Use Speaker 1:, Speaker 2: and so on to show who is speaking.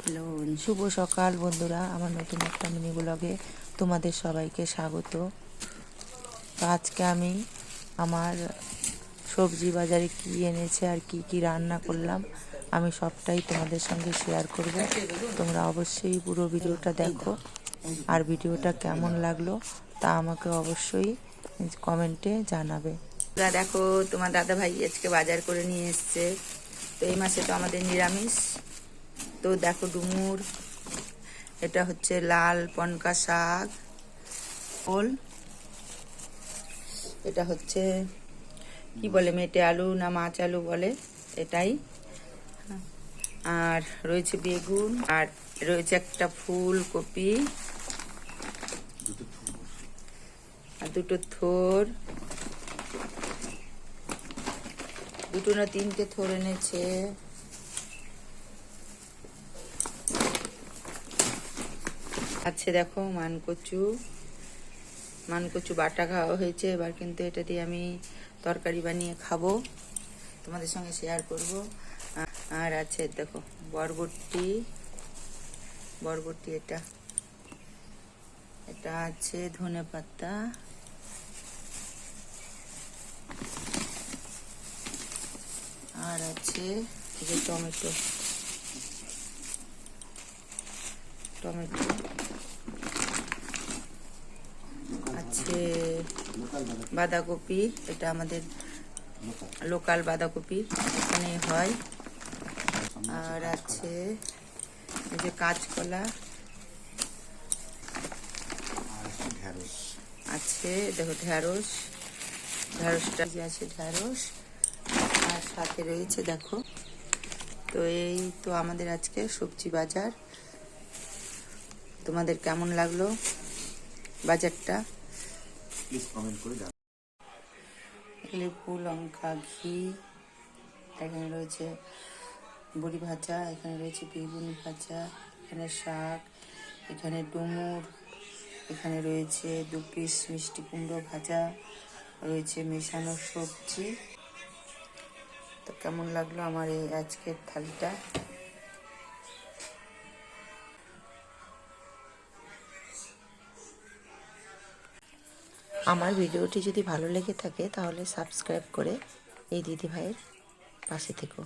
Speaker 1: Hello, শুভ সকাল বন্ধুরা। আমার নতুন একটা মিনি ব্লগে তোমাদের সবাইকে স্বাগত। তো আজকে আমি আমার সবজি বাজারে কি এনেছে আর কি কি রান্না করলাম আমি সবটাই তোমাদের সঙ্গে শেয়ার করব। তোমরা অবশ্যই পুরো ভিডিওটা দেখো, আর ভিডিওটা কেমন লাগলো তা আমাকে অবশ্যই কমেন্টে জানাবে। দেখো, তোমার দাদা ভাই আজকে বাজার করে নিয়ে এসছে। তো এই মাসে তো আমাদের নিরামিষ। তো দেখো ডুমুর, এটা হচ্ছে লাল পনকা শাক, ওল, এটা হচ্ছে কি বলে মেটে আলু না মাছ আলু বলে এটাই, আর রয়েছে বেগুন, আর রয়েছে একটা ফুলকপি, আর দুটো থোর, দুটো না তিনটে থোর এনেছে। আছে দেখো মানকচু, মানকচু বাটা খাওয়া হয়েছে। এবার কিন্তু এটা দিয়ে আমি তরকারি বানিয়ে খাবো, তোমাদের সঙ্গে শেয়ার করব। আর আছে দেখো বরবটি, বরবটি এটা, এটা আছে ধনে পাতা, আর আছে এই যে টমেটো, টমেটো আছে, বাঁধাকপি, এটা আমাদের লোকাল বাঁধাকপি এখানে হয়। আর আছে এই যে কাঁচকলা, আছে দেখো ঢ্যাঁড়স, ঢ্যাঁড়সটা যে আছে ঢ্যাঁড়স, আর সাথে রয়েছে দেখো। তো এই তো আমাদের আজকে সবজি বাজার। তোমাদের কেমন লাগলো বাজারটা? প্লিজ কমেন্ট করে জানাও। লেবু, লঙ্কা, ঘি, এখানে রয়েছে বড়ি ভাজা, এখানে রয়েছে বেগুন ভাজা, এখানে শাক, এখানে ডুমুর, এখানে রয়েছে 2 পিস মিষ্টি কুমড়ো ভাজা, রয়েছে মেশানো সবজি। তো কেমন লাগলো আমার এই আজকের থালিটা? আমার ভিডিওটি যদি ভালো লেগে থাকে তাহলে সাবস্ক্রাইব করে এই দিদি ভাইয়ের পাশে থেকো।